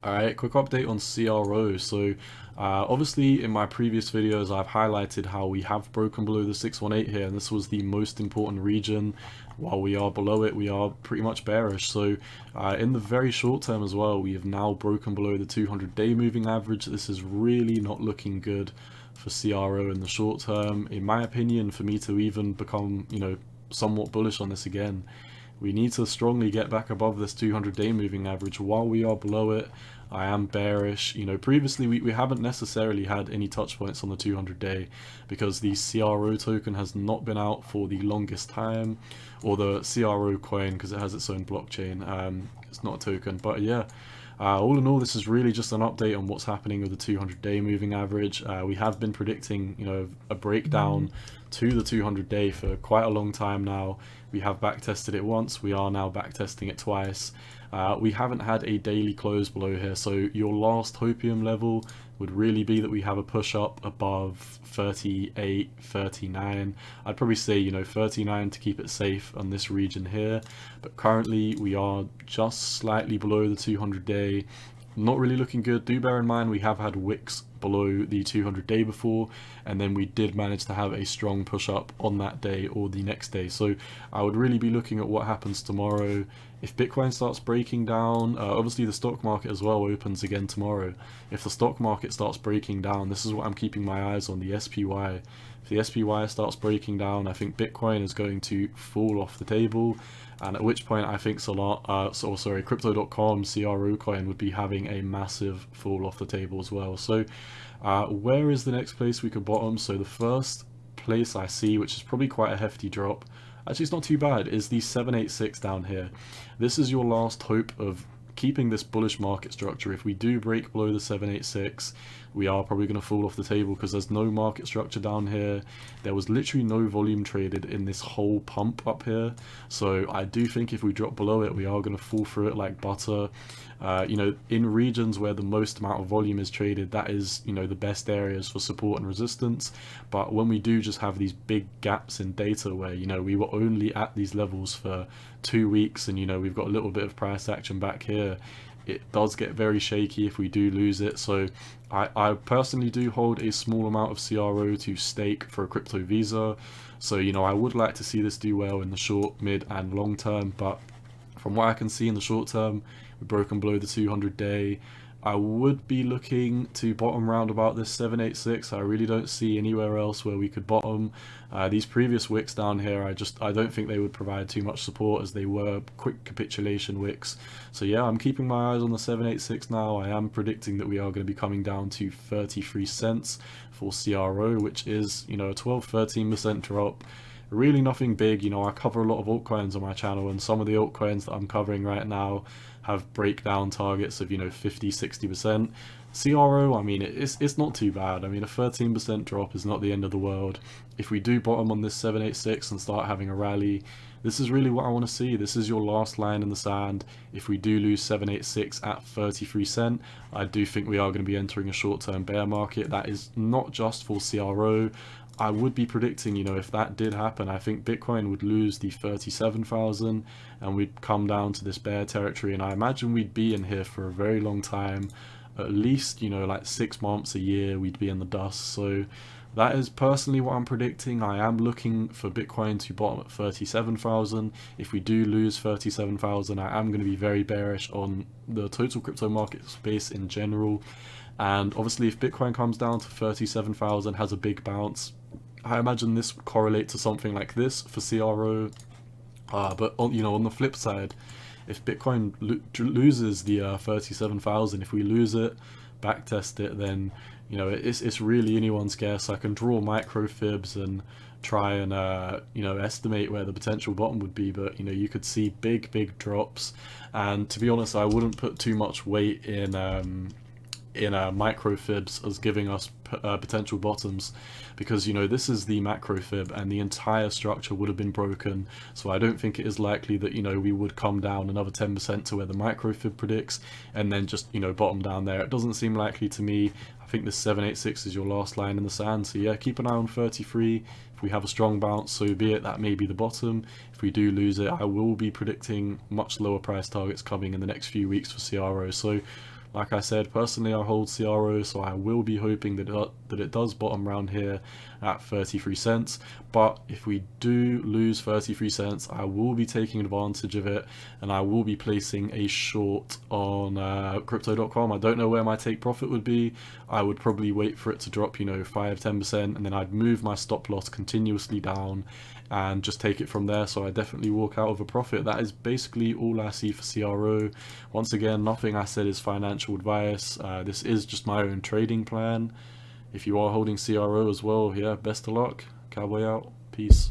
Alright, quick update on CRO. Obviously in my previous videos I've highlighted how we have broken below the 618 here, and this was the most important region. While we are below it, we are pretty much bearish. In the very short term as well, we have now broken below the 200-day moving average. This is really not looking good for CRO in the short term. In my opinion, for me to even become, somewhat bullish on this again, we need to strongly get back above this 200-day moving average. While we are below it, I am bearish. Previously we haven't necessarily had any touch points on the 200-day because the CRO token has not been out for the longest time, or the CRO coin, because it has its own blockchain. It's not a token, but yeah. All in all, this is really just an update on what's happening with the 200-day moving average. We have been predicting, a breakdown to the 200-day for quite a long time now. We have backtested it once, we are now backtesting it twice. We haven't had a daily close below here, so your last hopium level would really be that we have a push up above 38, 39. I'd probably say, 39 to keep it safe on this region here, but currently we are just slightly below the 200-day. Not really looking good. Do bear in mind we have had wicks below the 200-day before, and then we did manage to have a strong push up on that day or the next day. So I would really be looking at what happens tomorrow. If Bitcoin starts breaking down, obviously the stock market as well opens again tomorrow. If the stock market starts breaking down, this is what I'm keeping my eyes on, the SPY. If the SPY starts breaking down, I think Bitcoin is going to fall off the table, and at which point I think Crypto.com CRO coin would be having a massive fall off the table as well. So where is the next place we could bottom? So the first place I see, which is probably quite a hefty drop, actually it's not too bad, is the 786 down here. This is your last hope of keeping this bullish market structure. If we do break below the 786, we are probably going to fall off the table because there's no market structure down here. There was literally no volume traded in this whole pump up here, so I do think if we drop below it, we are going to fall through it like butter. In regions where the most amount of volume is traded, that is, the best areas for support and resistance. But when we do just have these big gaps in data where, we were only at these levels for 2 weeks, and, we've got a little bit of price action back here, it does get very shaky if we do lose it. So I personally do hold a small amount of CRO to stake for a crypto visa. So, I would like to see this do well in the short, mid and long term, but from what I can see in the short term, we've broken below the 200-day. I would be looking to bottom round about this 786. I really don't see anywhere else where we could bottom. These previous wicks down here, I don't think they would provide too much support, as they were quick capitulation wicks. So yeah, I'm keeping my eyes on the 786 now. I am predicting that we are going to be coming down to 33 cents for CRO, which is, a 12-13% drop. Really nothing big. I cover a lot of altcoins on my channel, and some of the altcoins that I'm covering right now have breakdown targets of 50-60%. CRO, I mean, it's not too bad. I mean, a 13% drop is not the end of the world. If we do bottom on this 786 and start having a rally, this is really what I want to see. This is your last line in the sand. If we do lose 786 at 33 cent, I do think we are going to be entering a short-term bear market. That is not just for CRO. I would be predicting, if that did happen, I think Bitcoin would lose the 37,000 and we'd come down to this bear territory, and I imagine we'd be in here for a very long time, at least, like 6 months, a year, we'd be in the dust. So that is personally what I'm predicting. I am looking for Bitcoin to bottom at 37,000. If we do lose 37,000, I am going to be very bearish on the total crypto market space in general. And obviously if Bitcoin comes down to 37,000, has a big bounce, I imagine this would correlate to something like this for CRO. But on the flip side, if Bitcoin loses the 37,000, if we lose it, backtest it, then it's really anyone's guess. I can draw micro fibs and try and estimate where the potential bottom would be, but you could see big drops. And to be honest, I wouldn't put too much weight in micro fibs as giving us potential bottoms, because this is the macro fib and the entire structure would have been broken. So I don't think it is likely that we would come down another 10% to where the micro fib predicts and then just bottom down there. It doesn't seem likely to me. I think this 786 is your last line in the sand. So yeah, keep an eye on 33. If we have a strong bounce, so be it, that may be the bottom. If we do lose it, I will be predicting much lower price targets coming in the next few weeks for CRO. So Like I said, personally I hold CRO, so I will be hoping that it does bottom around here at 33 cents. But if we do lose 33 cents, I will be taking advantage of it, and I will be placing a short on crypto.com. I don't know where my take profit would be. I would probably wait for it to drop, 5-10%, and then I'd move my stop loss continuously down and just take it from there. So I definitely walk out of a profit. That is basically all I see for CRO. Once again, nothing I said is financial advice. This is just my own trading plan. If you are holding CRO as well, yeah, best of luck. Cowboy out. Peace.